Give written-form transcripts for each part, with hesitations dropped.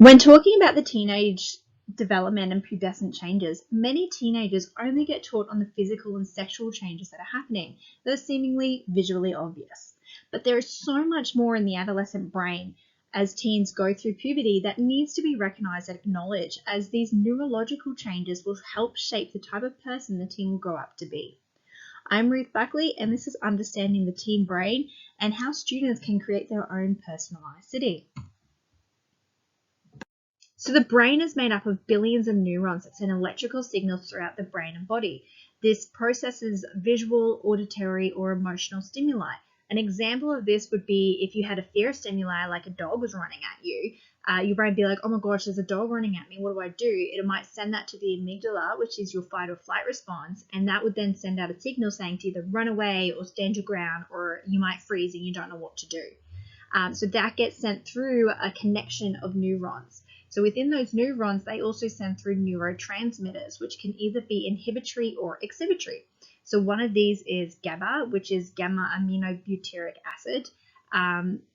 When talking about the teenage development and pubescent changes, many teenagers only get taught on the physical and sexual changes that are happening that are seemingly visually obvious. But there is so much more in the adolescent brain as teens go through puberty that needs to be recognized and acknowledged, as these neurological changes will help shape the type of person the teen will grow up to be. I'm Ruth Buckley, and this is Understanding the Teen Brain and how students can create their own personalized city. So the brain is made up of billions of neurons that send electrical signals throughout the brain and body. This processes visual, auditory, or emotional stimuli. An example of this would be if you had a fear stimuli, like a dog was running at you, your brain would be like, oh my gosh, there's a dog running at me, what do I do? It might send that to the amygdala, which is your fight or flight response, and that would then send out a signal saying to either run away or stand your ground, or you might freeze and you don't know what to do. So that gets sent through a connection of neurons. So within those neurons, they also send through neurotransmitters, which can either be inhibitory or exhibitory. So one of these is GABA, which is gamma aminobutyric acid,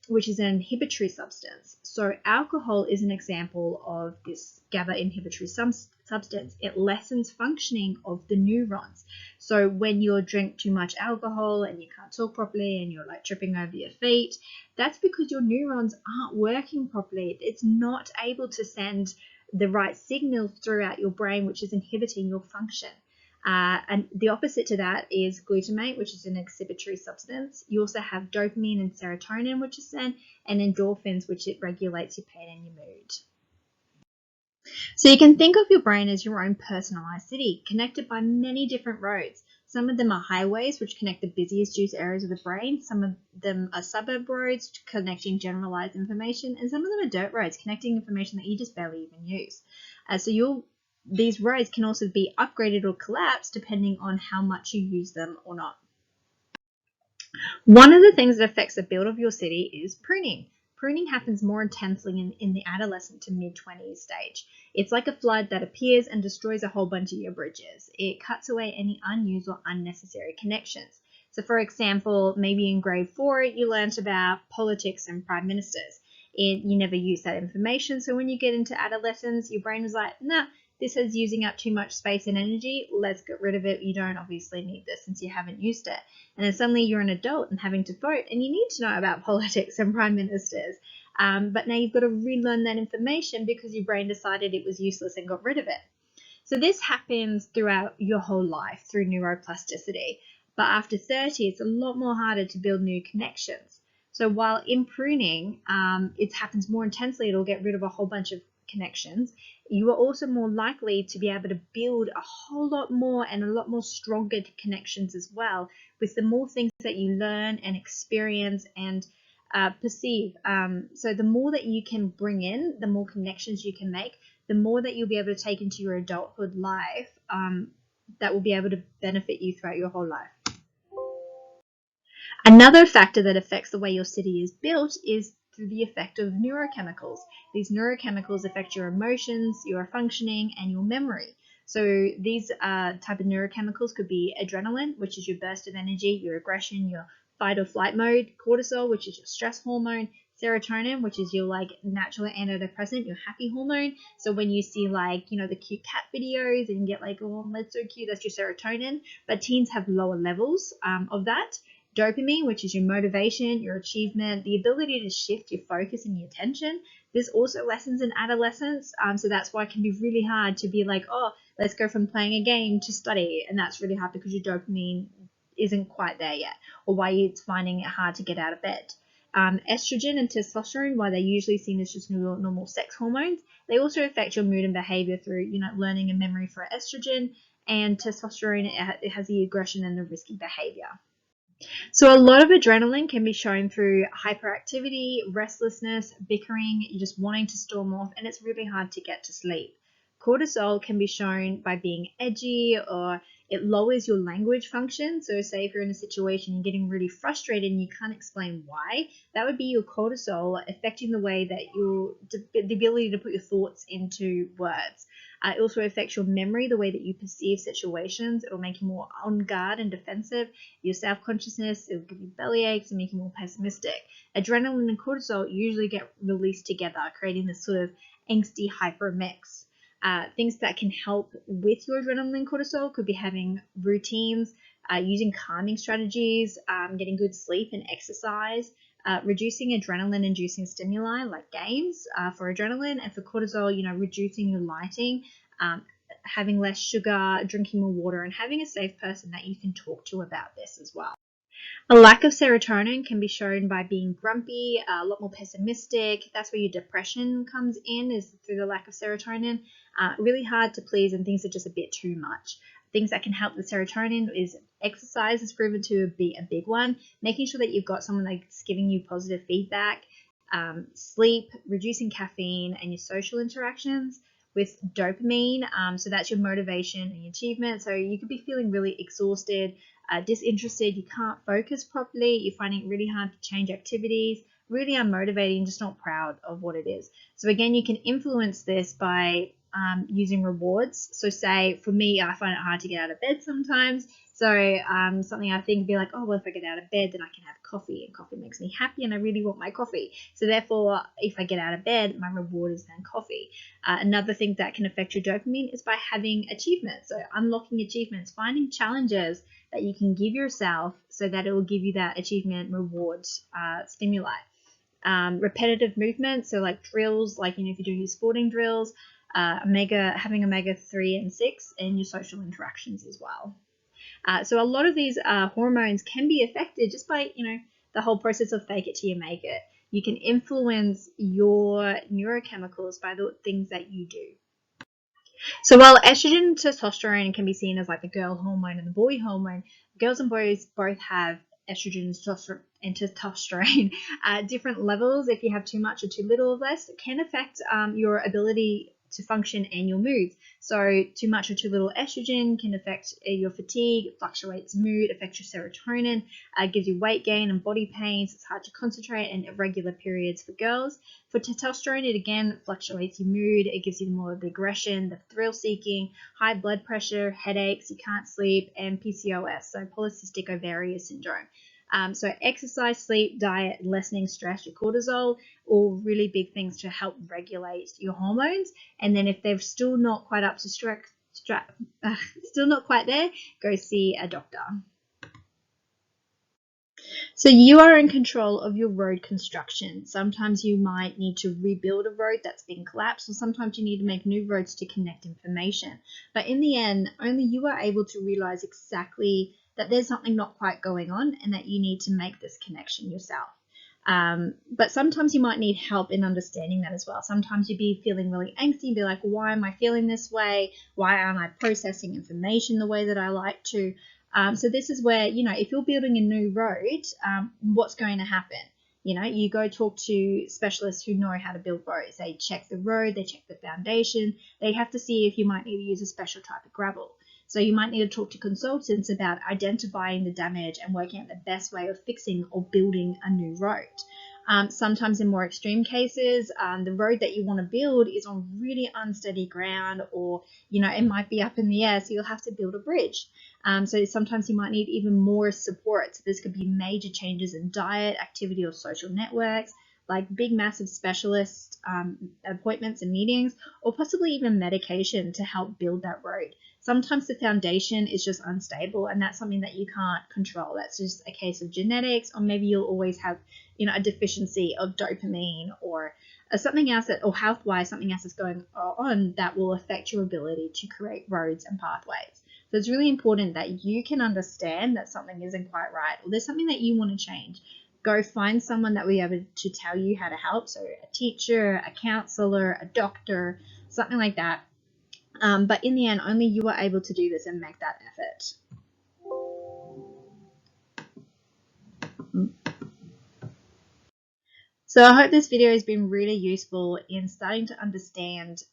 which is an inhibitory substance. So alcohol is an example of this GABA inhibitory substance. It lessens functioning of the neurons. So when you drink too much alcohol and you can't talk properly and you're like tripping over your feet, that's because your neurons aren't working properly. It's not able to send the right signals throughout your brain, which is inhibiting your function. And the opposite to that is glutamate, which is an exhibitory substance. You also have dopamine and serotonin, which is sent, and endorphins, which it regulates your pain and your mood. So you can think of your brain as your own personalized city, connected by many different roads. Some of them are highways, which connect the busiest used areas of the brain. Some of them are suburb roads, connecting generalized information. And some of them are dirt roads, connecting information that you just barely even use. These roads can also be upgraded or collapsed depending on how much you use them or not. One of the things that affects the build of your city is pruning. Pruning happens more intensely in the adolescent to mid-20s stage. It's like a flood that appears and destroys a whole bunch of your bridges. It cuts away any unused or unnecessary connections. So for example, maybe in grade 4, you learnt about politics and prime ministers. You never use that information. So when you get into adolescence, your brain was like, nah, this is using up too much space and energy. Let's get rid of it. You don't obviously need this since you haven't used it. And then suddenly you're an adult and having to vote, and you need to know about politics and prime ministers. But now you've got to relearn that information because your brain decided it was useless and got rid of it. So this happens throughout your whole life through neuroplasticity. But after 30, it's a lot more harder to build new connections. So while in pruning, it happens more intensely, it'll get rid of a whole bunch of connections. You are also more likely to be able to build a whole lot more and a lot more stronger connections as well, with the more things that you learn and experience and perceive. So the more that you can bring in, the more connections you can make, the more that you'll be able to take into your adulthood life that will be able to benefit you throughout your whole life. Another factor that affects the way your city is built is through the effect of neurochemicals. These neurochemicals affect your emotions, your functioning, and your memory. So these type of neurochemicals could be adrenaline, which is your burst of energy, your aggression, your fight or flight mode, cortisol, which is your stress hormone, serotonin, which is your like natural antidepressant, your happy hormone. So when you see the cute cat videos and you get like, oh, that's so cute, that's your serotonin. But teens have lower levels of that. Dopamine, which is your motivation, your achievement, the ability to shift your focus and your attention. This also lessens in adolescence, so that's why it can be really hard to be like, oh, let's go from playing a game to study, and that's really hard because your dopamine isn't quite there yet, or why it's finding it hard to get out of bed. Estrogen and testosterone, while they're usually seen as just normal sex hormones, they also affect your mood and behavior through, learning and memory for estrogen, and testosterone, it has the aggression and the risky behavior. So a lot of adrenaline can be shown through hyperactivity, restlessness, bickering, you're just wanting to storm off, and it's really hard to get to sleep. Cortisol can be shown by being edgy or It lowers your language function. So say if you're in a situation, you're getting really frustrated and you can't explain why, that would be your cortisol affecting the way that the ability to put your thoughts into words. It also affects your memory, the way that you perceive situations. It will make you more on guard and defensive. Your self-consciousness, it will give you belly aches and make you more pessimistic. Adrenaline and cortisol usually get released together, creating this sort of angsty hyper mix. Things that can help with your adrenaline and cortisol could be having routines, using calming strategies, getting good sleep and exercise, reducing adrenaline-inducing stimuli like games for adrenaline, and for cortisol, reducing your lighting, having less sugar, drinking more water, and having a safe person that you can talk to about this as well. A lack of serotonin can be shown by being grumpy, a lot more pessimistic. That's where your depression comes in, is through the lack of serotonin. Really hard to please, and things are just a bit too much. Things that can help with serotonin is exercise is proven to be a big one. Making sure that you've got someone that's giving you positive feedback, sleep, reducing caffeine, and your social interactions. With dopamine, so that's your motivation and your achievement. So you could be feeling really exhausted, disinterested, you can't focus properly, you're finding it really hard to change activities, really unmotivated, and just not proud of what it is. So again, you can influence this by using rewards. So say for me, I find it hard to get out of bed sometimes. So something I think would be like, oh, well, if I get out of bed, then I can have coffee, and coffee makes me happy, and I really want my coffee. So therefore, if I get out of bed, my reward is then coffee. Another thing that can affect your dopamine is by having achievements. So unlocking achievements, finding challenges that you can give yourself so that it will give you that achievement reward stimuli. Repetitive movement, so like drills, like if you're doing your sporting drills, having omega-3 and 6, and your social interactions as well. So a lot of these hormones can be affected just by, the whole process of fake it till you make it. You can influence your neurochemicals by the things that you do. So while estrogen and testosterone can be seen as like the girl hormone and the boy hormone, girls and boys both have estrogen and testosterone at different levels. If you have too much or too little of this, it can affect your ability to function and your moods. So too much or too little estrogen can affect your fatigue, fluctuates mood, affects your serotonin, gives you weight gain and body pains. It's hard to concentrate, and irregular periods for girls. For testosterone, it again fluctuates your mood. It gives you more of the aggression, the thrill seeking, high blood pressure, headaches, you can't sleep, and PCOS, so polycystic ovarian syndrome. So exercise, sleep, diet, lessening stress, your cortisol, all really big things to help regulate your hormones. And then if they're still not quite up to still not quite there, go see a doctor. So you are in control of your road construction. Sometimes you might need to rebuild a road that's been collapsed, or sometimes you need to make new roads to connect information. But in the end, only you are able to realize exactly that there's something not quite going on and that you need to make this connection yourself. But sometimes you might need help in understanding that as well. Sometimes you'd be feeling really angsty, be like, why am I feeling this way? Why aren't I processing information the way that I like to? So this is where, if you're building a new road, what's going to happen? You go talk to specialists who know how to build roads. They check the road, they check the foundation. They have to see if you might need to use a special type of gravel. So you might need to talk to consultants about identifying the damage and working out the best way of fixing or building a new road. Sometimes in more extreme cases, the road that you want to build is on really unsteady ground, or, it might be up in the air, so you'll have to build a bridge. So sometimes you might need even more support. So this could be major changes in diet, activity, or social networks, like big, massive specialist appointments and meetings, or possibly even medication to help build that road. Sometimes the foundation is just unstable, and that's something that you can't control. That's just a case of genetics, or maybe you'll always have, a deficiency of dopamine, or something else or health-wise, something else is going on that will affect your ability to create roads and pathways. So it's really important that you can understand that something isn't quite right, or there's something that you want to change. Go find someone that will be able to tell you how to help. So a teacher, a counselor, a doctor, something like that. But in the end, only you are able to do this and make that effort. So I hope this video has been really useful in starting to understand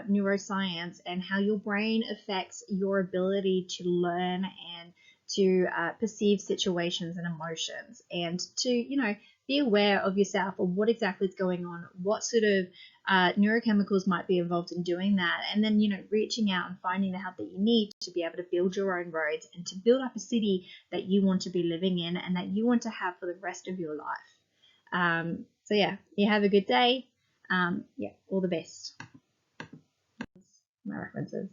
neuroscience and how your brain affects your ability to learn and to perceive situations and emotions, and to, be aware of yourself or what exactly is going on, what sort of neurochemicals might be involved in doing that, and then, reaching out and finding the help that you need to be able to build your own roads and to build up a city that you want to be living in and that you want to have for the rest of your life. So yeah, you have a good day. Yeah, all the best. My references.